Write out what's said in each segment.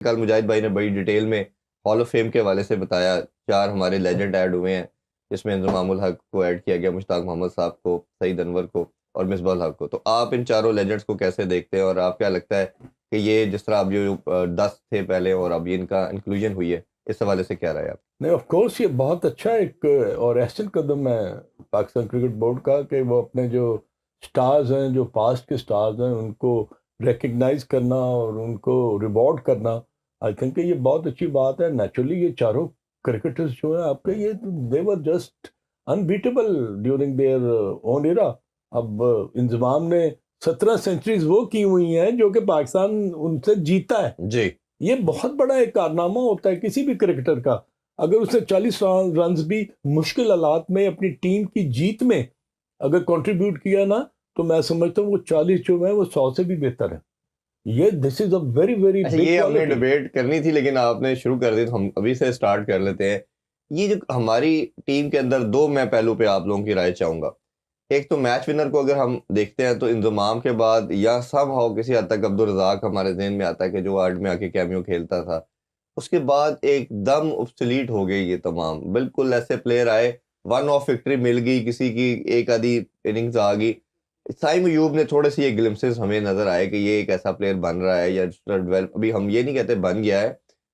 कल मुजाहिद भाई ने बड़ी डिटेल में हॉल ऑफ फेम के हवाले से बताया, 4 हमारे लेजेंड ऐड हुए हैं, जिसमें इंज़मामुल हक को ऐड किया गया, मुश्ताक मोहम्मद साहब को, सईद अनवर को और मिसबाह हक को। तो आप इन चारों लेजेंड्स को कैसे देखते हैं और आप क्या लगता है कि ये जिस तरह अब जो 10 थे पहले और अब ये इनका इंक्लूजन हुई है, इस हवाले से क्या राय है आप? नहीं, ऑफ कोर्स ये बहुत अच्छा एक और एहसन कदम है पाकिस्तान क्रिकेट बोर्ड का कि वो अपने जो स्टार्स हैं, जो पास्ट के स्टार्स हैं, उनको रिकग्नाइज करना और उनको रिवॉर्ड करना। आई थिंक ये बहुत अच्छी बात है। नेचुरली ये चारों क्रिकेटर्स जो हैं आपके, ये they were just unbeatable during their own era. अब इंजमाम ने 17 सेंचुरीज वो की हुई हैं जो कि पाकिस्तान उनसे जीता है। जी। ये बहुत बड़ा एक कारनामा होता है किसी भी क्रिकेटर का। अगर उसने 40 रन भी मुश्किल हालात में अपनी टीम की जीत में अगर कंट्रीब्यूट किया ना, तो मैं समझता हूँ वो 40 जो है वो 100 से भी बेहतर है। ये this is a very very अच्छा, बिग ये हमने क्वालिटी। डिबेट करनी थी लेकिन आपने शुरू कर दी तो हम अभी से स्टार्ट कर लेते हैं। ये जो हमारी टीम के अंदर दो मैं पहलू पे आप लोगों की राय चाहूंगा। एक तो मैच विनर को अगर हम देखते हैं तो इंजमाम के बाद या समहाउ किसी हद तक अब्दुल रज़ाक हमारे ज़हन में आता है कि जो आर्ट में आके कैमियो खेलता था। उसके बाद एकदम ऑब्सोलीट हो गई ये तमाम, बिल्कुल ऐसे प्लेयर आए, वन ऑफ विक्ट्री मिल गई किसी की, एक आधी इनिंग्स आ गई। साइम अयूब ने थोड़े से ये ग्लिम्सेस हमें नजर आए कि ये एक ऐसा प्लेयर बन रहा है या डेवलप, अभी हम ये नहीं कहते बन गया है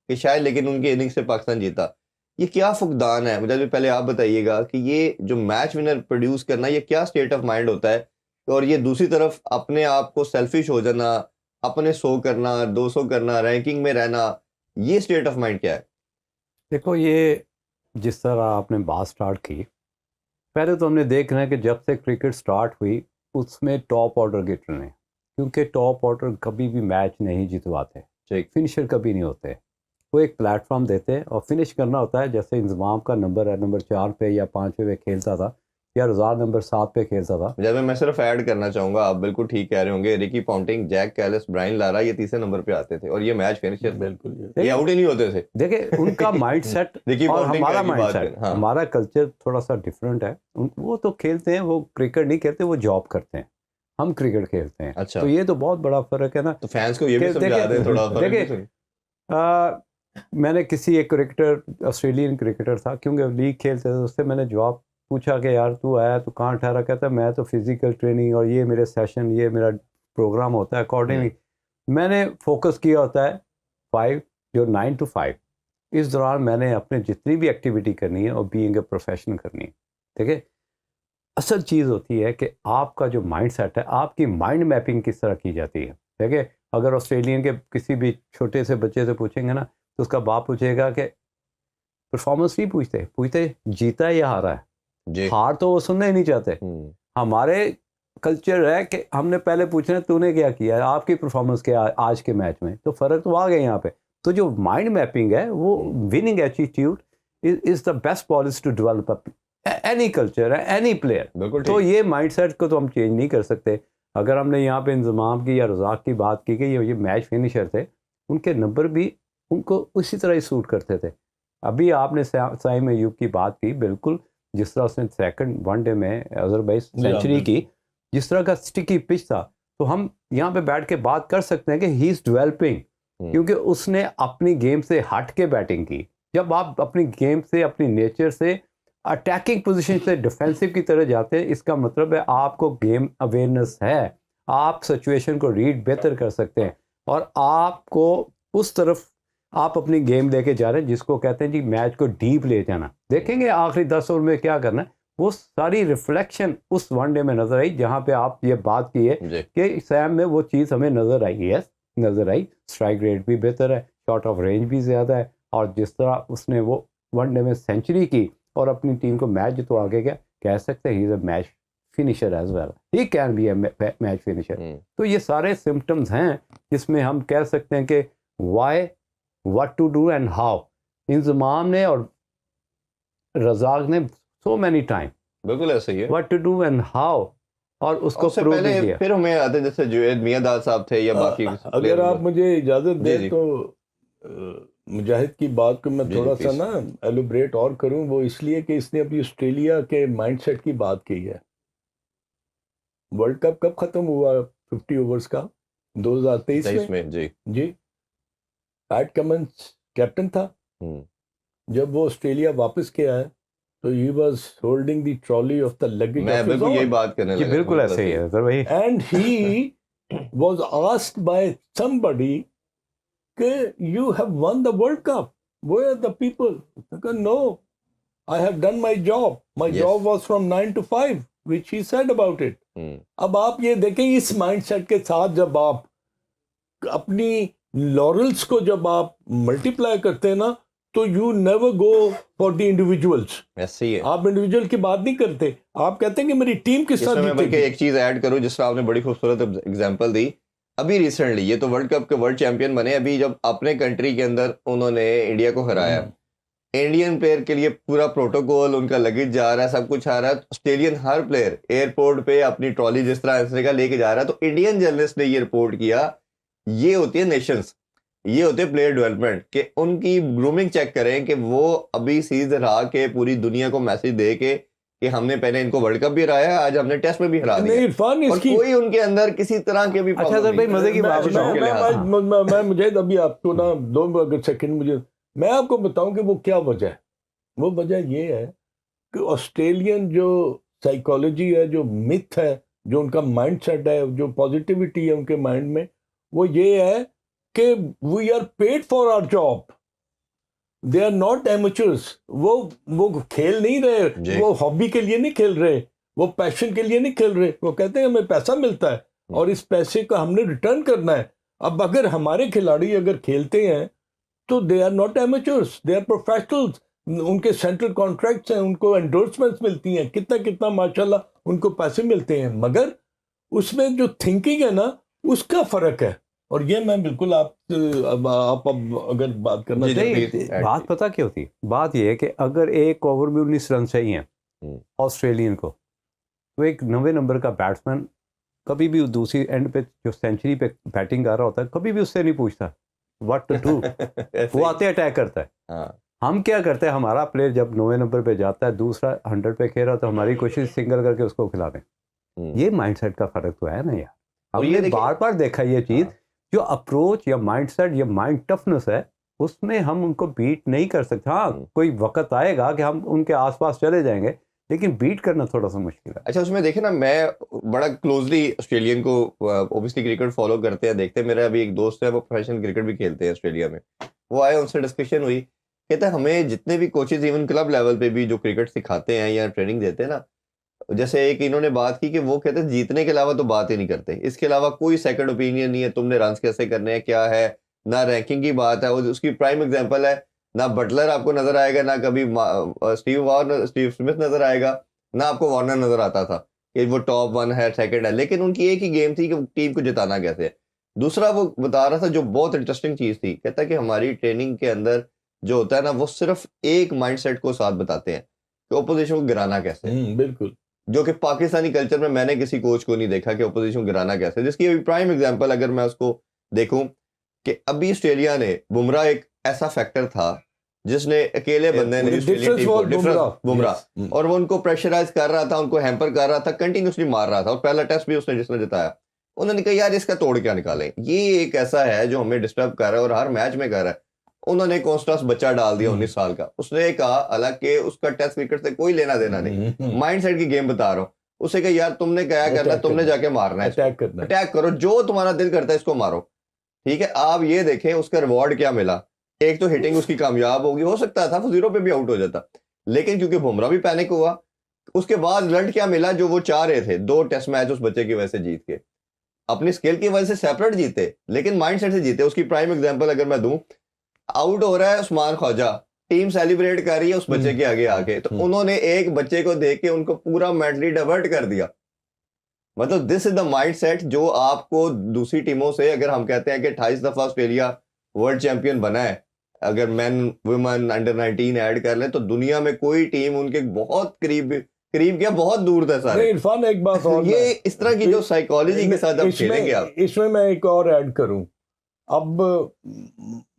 कि शायद, लेकिन उनकी इनिंग्स से पाकिस्तान जीता। ये क्या फुकदान है, मुझे अभी पहले आप बताइएगा कि ये जो मैच विनर प्रोड्यूस करना ये क्या स्टेट ऑफ माइंड होता है, और ये दूसरी तरफ अपने आप को सेल्फिश हो जाना, अपने 100 करना, 200 करना, रैंकिंग में रहना, ये स्टेट ऑफ माइंड क्या है? देखो, ये जिस तरह आपने बात स्टार्ट की, पहले तो हमने देखना है कि जब से क्रिकेट स्टार्ट हुई उसमें टॉप ऑर्डर के चुने, क्योंकि टॉप ऑर्डर कभी भी मैच नहीं जितवाते, ठीक। फिनिशर कभी नहीं होते। वो एक प्लेटफॉर्म देते हैं और फिनिश करना होता है। जैसे इंजमाम का नंबर है नंबर 4 पे या 5 पे खेलता था, या रज़ाक नंबर 7 पे खेलता था। जब मैं सिर्फ ऐड करना चाहूंगा, आप बिल्कुल ठीक कह रहे होंगे, Ricky Ponting, Jacques Kallis, Brian Lara ये तीसरे नंबर पे आते थे और ये मैच फिनिशर थे। बिल्कुल ये आउट ही नहीं होते थे। देखिए उनका माइंडसेट रिकी और पॉन्टिंग हमारा की बात माइंडसेट, करें, हाँ। हमारा कल्चर थोड़ा सा डिफरेंट है। वो तो खेलते हैं, वो क्रिकेट नहीं खेलते, वो जॉब करते हैं, हम क्रिकेट खेलते हैं। अच्छा, तो ये तो बहुत बड़ा फर्क है ना। तो फैंस को ये भी कि समझा दें थोड़ा फर्क भी देखिए, मैंने किसी एक क्रिकेटर, ऑस्ट्रेलियन क्रिकेटर था, क्योंकि लीग खेलते थे, उससे मैंने जवाब पूछा कि यार तू आया तो कहाँ ठहरा? कहता मैं तो फिजिकल ट्रेनिंग और ये मेरे सेशन, ये मेरा प्रोग्राम होता है अकॉर्डिंगली मैंने फोकस किया होता है 5, जो 9 to 5। इस दौरान मैंने अपने जितनी भी एक्टिविटी करनी है और बीइंग ए प्रोफेशनल करनी है। ठीक है, असल चीज़ होती है कि आपका जो माइंड सेट है, आपकी माइंड मैपिंग किस तरह की जाती है। ठीक है, अगर ऑस्ट्रेलियन के किसी भी छोटे से बच्चे से पूछेंगे ना, तो उसका बाप पूछेगा कि परफॉर्मेंस नहीं पूछते, पूछते जीता है या हारा है। जी। हार तो वो सुनना ही नहीं चाहते। हमारे कल्चर है कि हमने पहले पूछना है तूने क्या किया, आपकी परफॉर्मेंस क्या आज के मैच में। तो फ़र्क तो आ गया यहाँ पे। तो जो माइंड मैपिंग है वो winning attitude is the best policy to develop any culture है, एनी प्लेयर। बिल्कुल तो ठीक। ये माइंडसेट को तो हम चेंज नहीं कर सकते। अगर हमने यहाँ पे इंजमाम की या रज़ाक की बात की कि ये मैच फिनिशर थे, उनके नंबर भी उनको उसी तरह ही सूट करते थे। अभी आपने साइम अयूब की बात की, बिल्कुल जिस तरह उसने सेकंड वनडे में अजरबैजान सेंचुरी की, जिस तरह का स्टिकी पिच था, तो हम यहाँ पे बैठ के बात कर सकते हैं कि ही इज़ डेवलपिंग, क्योंकि उसने अपनी गेम से हट के बैटिंग की। जब आप अपनी गेम से, अपनी नेचर से अटैकिंग पोजीशन से डिफेंसिव की तरह जाते हैं, इसका मतलब है आपको गेम अवेयरनेस है, आप सिचुएशन को रीड बेहतर कर सकते हैं और आपको उस तरफ आप अपनी गेम लेके जा रहे हैं, जिसको कहते हैं जी मैच को डीप ले जाना। देखेंगे आखिरी 10 ओवर में क्या करना है, वो सारी रिफ्लेक्शन उस वनडे में नजर आई, जहां पे आप ये बात की है कि सैम में वो चीज़ हमें नजर आई। यस, नजर आई। स्ट्राइक रेट भी बेहतर है, शॉट ऑफ रेंज भी ज़्यादा है, और जिस तरह उसने वो वनडे में सेंचुरी की और अपनी टीम को मैच जितवा के गया, कह सकते हैं he is a match finisher as well, he can be a match finisher. तो ये सारे सिम्टम्स हैं जिसमें हम कह सकते हैं कि why, what to do and how. Inzamam ने और रज़ाक ने सो मैनी टाइम बिल्कुल ऐसा ही है, what to do and how, और उसको उससे प्रूव भी पहले किया। फिर हमें आते जैसे जुएद मियाँदाद साहब थे या बाकी अगर आप मुझे इजाज़त जी दें जी तो मुजाहिद की बात को मैं जी जी थोड़ा सा प्लीज। ना एलोब्रेट और करूं। वो इसलिए कि इसने अभी ऑस्ट्रेलिया के माइंडसेट की बात की है। वर्ल्ड कप कब ख़त्म हुआ 50 ओवर्स का? 2023 23 में। में जी। जी, पैट कमिंस कैप्टन था। जब वो ऑस्ट्रेलिया वापस के आया तो he was holding the trolley of the luggage मैं ऑफ हिज बिल्कुल यही ओन, बात करने जी लगा, बिल्कुल ऐसे ही है सर भाई। And he was asked by somebody कि you have won the World Cup, where are the people? I go, no, I have done my job, my Yes. job was from 9 to 5, which he said about it. अब आप ये देखें इस mindset के साथ जब आप अपनी लॉरल्स को जब आप मल्टीप्लाई करते हैं ना, तो you never go for the individuals. ऐसे ही है। आप इंडिविजुअल की बात नहीं करते, आप कहते हैं कि मेरी टीम किस इसमें साथ मैं बल्कि जीतेगी। एक चीज ऐड करूं जिससे आपने बड़ी खूबसूरत एग्जांपल दी। अभी रिसेंटली ये तो वर्ल्ड कप के वर्ल्ड चैंपियन बने, अभी जब अपने कंट्री के अंदर उन्होंने इंडिया को हराया, इंडियन प्लेयर के लिए पूरा प्रोटोकॉल, उनका लगेज जा रहा है, सब कुछ आ रहा है। ऑस्ट्रेलियन हर प्लेयर एयरपोर्ट पे अपनी ट्रॉली जिस तरह आंसर का लेके जा रहा है, तो इंडियन जर्नलिस्ट ने ये रिपोर्ट किया, ये होती है नेशंस, ये होते हैं प्लेयर डेवलपमेंट, कि उनकी ग्रूमिंग चेक करें कि वो अभी सीज हरा के पूरी दुनिया को मैसेज दे के कि हमने पहले इनको वर्ल्ड कप भी हराया, आज हमने टेस्ट में भी हरा नहीं दिया, इरफान और इसकी कोई उनके अंदर किसी तरह के भी अच्छा problem सर भाई, नहीं। मजे की बात बताऊं। मैं मुझे अभी आपको ना 2 सेकंड मुझे मैं आपको बताऊं कि वो क्या वजह है। वो वजह ये है कि ऑस्ट्रेलियन जो साइकोलॉजी है, जो मिथ है, जो उनका माइंडसेट है, जो पॉजिटिविटी है उनके माइंड में, वो ये है कि we are paid for our job, they are not amateurs. वो खेल नहीं रहे, वो हॉबी के लिए नहीं खेल रहे, वो पैशन के लिए नहीं खेल रहे। वो कहते हैं हमें पैसा मिलता है और इस पैसे का हमने रिटर्न करना है। अब अगर हमारे खिलाड़ी अगर खेलते हैं तो they are not amateurs, they are professionals. उनके सेंट्रल कॉन्ट्रैक्ट्स हैं, उनको एंडोर्समेंट्स मिलती हैं, कितना कितना माशाल्लाह उनको पैसे मिलते हैं, मगर उसमें जो थिंकिंग है ना उसका फर्क है। और ये मैं बिल्कुल आप अब अगर बात करना नहीं, बात पता क्या होती, बात ये है कि अगर एक ओवर में 19 रन चाहिए ऑस्ट्रेलियन को, तो एक 90 नंबर का बैट्समैन कभी भी दूसरी एंड पे जो सेंचुरी पे बैटिंग कर रहा होता है, कभी भी उससे नहीं पूछता व्हाट टू डू, वो आते अटैक करता है। हम क्या करते हैं, हमारा प्लेयर जब 9 नंबर पे जाता है, दूसरा 100 पे खेल रहा, तो हमारी कोशिश सिंगल करके उसको खिला दें। ये माइंडसेट का फर्क तो है ना यार, हमने बार बार देखा ये चीज, जो अप्रोच या माइंडसेट या माइंड टफनेस है, उसमें हम उनको बीट नहीं कर सकते। हाँ, कोई वक्त आएगा कि हम उनके आसपास चले जाएंगे, लेकिन बीट करना थोड़ा सा मुश्किल है। अच्छा, उसमें देखे ना, मैं बड़ा क्लोजली ऑस्ट्रेलियन को ऑब्वियसली क्रिकेट फॉलो करते हैं, देखते हैं। मेरा अभी एक दोस्त है, वो प्रोफेशनल क्रिकेट भी खेलते हैं ऑस्ट्रेलिया में। वो आए, उनसे डिस्कशन हुई, कहते हैं हमें जितने भी कोचेज इवन क्लब लेवल पे भी जो क्रिकेट सिखाते हैं या ट्रेनिंग देते हैं ना, जैसे एक इन्होंने बात की कि वो कहते हैं जीतने के अलावा तो बात ही नहीं करते, इसके अलावा कोई सेकंड ओपिनियन नहीं है, तुमने रन कैसे करने हैं, क्या है ना, रैंकिंग की बात है। उसकी प्राइम एग्जांपल है, ना बटलर आपको नजर आएगा, ना कभी स्टीव स्मिथ नजर आएगा, ना आपको वार्नर नजर आता था कि वो टॉप 1 है, सेकंड है, लेकिन उनकी एक ही गेम थी कि टीम को जिताना कैसे है। दूसरा वो बता रहा था जो बहुत इंटरेस्टिंग चीज थी, कहता है कि हमारी ट्रेनिंग के अंदर जो होता है ना, वो सिर्फ एक माइंडसेट को साथ बताते हैं कि ओपोजिशन को गिराना कैसे है। बिल्कुल, जो कि पाकिस्तानी कल्चर में मैंने किसी कोच को नहीं देखा कि ओपोजिशन गिराना कैसे। जिसकी अभी प्राइम एग्जांपल अगर मैं उसको देखूं कि अभी ऑस्ट्रेलिया ने, बुमराह एक ऐसा फैक्टर था जिसने अकेले बंदे ने ऑस्ट्रेलियन टीम को, बुमराह, और वो उनको प्रेशराइज कर रहा था, उनको हैम्पर कर रहा था, कंटिन्यूसली मार रहा था, और पहला टेस्ट भी उसने जिसने जिताया। उन्होंने कहा यार इसका तोड़ क्या निकालें, ये एक ऐसा है जो हमें डिस्टर्ब कर रहा है और हर मैच में कर रहा है। उन्होंने कॉन्स्टास बच्चा डाल दिया 19 साल का, उसने कहा, हालांकि उसका टेस्ट क्रिकेट से कोई लेना देना नहीं, माइंडसेट की गेम बता रहा हूँ, उसे कहा यार तुमने क्या करना, तुमने जाके मारना है, अटैक करो, जो तुम्हारा दिल करता है इसको मारो, ठीक है। आप ये देखें उसका रिवॉर्ड क्या मिला। एक तो हिटिंग उसकी कामयाब होगी, हो सकता था वो 0 पे भी आउट हो जाता, लेकिन क्योंकि बुमराह भी पैनिक हुआ, उसके बाद रिजल्ट क्या मिला जो वो चाह रहे थे, 2 टेस्ट मैच उस बच्चे की वजह से जीत के, अपनी स्किल की वजह से सेपरेट जीते, लेकिन माइंडसेट से जीते। उसकी प्राइम एग्जांपल अगर मैं दूं, आउट हो रहा है उस्मान ख्वाजा, टीम सेलिब्रेट कर रही है उस बच्चे के आगे आके, तो उन्होंने एक बच्चे को देख के उनको पूरा मेंटली डाइवर्ट कर दिया। मतलब दिस इज द माइंडसेट जो आपको दूसरी टीमों से, अगर हम कहते हैं कि 28 दफा ऑस्ट्रेलिया वर्ल्ड चैंपियन बना है, अगर मेन वुमेन अंडर 19 ऐड कर ले, तो दुनिया में कोई टीम उनके बहुत करीब क्या बहुत दूर था सारे। इरफान एक बात और, ये इस तरह की जो साइकोलॉजी के साथ आप खेलेंगे आप, इसमें मैं एक और ऐड करूं। अब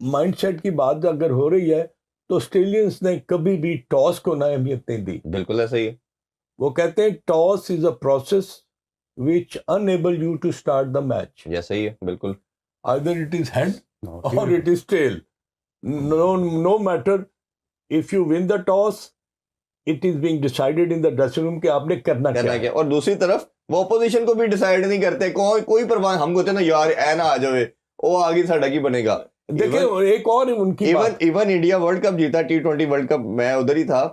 माइंडसेट की बात अगर हो रही है तो ऑस्ट्रेलियंस ने कभी भी टॉस को ना अहमियत नहीं दी। बिल्कुल ऐसा ही है। वो कहते हैं toss is a process which enable you to start the match. जैसे ही है, बिल्कुल। Either it is head or it is tail. No matter if you win the toss, it is being decided in the dressing room कि आपने करना क्या है। और दूसरी तरफ वो अपोजिशन को भी डिसाइड नहीं करते, कोई परवाह, हम कहते हैं ना यार ऐ ना आ जावे, वो आगे साडा की बनेगा। देखिए एक और उनकी इवन इंडिया वर्ल्ड कप जीता, T20 वर्ल्ड कप, मैं उधर ही था,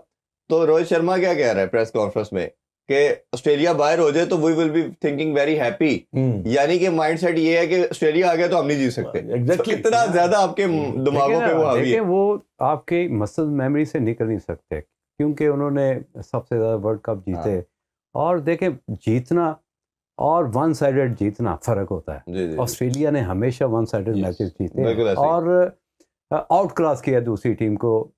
तो रोहित शर्मा क्या कह रहा है प्रेस कॉन्फ्रेंस में कि ऑस्ट्रेलिया बाहर हो जाए तो we will be thinking very happy, यानी कि माइंडसेट ये है कि ऑस्ट्रेलिया आ गया तो हम नहीं जीत सकते। Exactly. इतना ज्यादा आपके दिमागों पे वो हावी है। वो आपके मसल मेमोरी से निकल नहीं सकते, क्योंकि उन्होंने सबसे ज्यादा वर्ल्ड कप जीते। और देखें, जीतना और वन साइडेड जीतना फर्क होता है। ऑस्ट्रेलिया ने हमेशा वन साइडेड मैचेस जीते और आउट क्लास किया दूसरी टीम को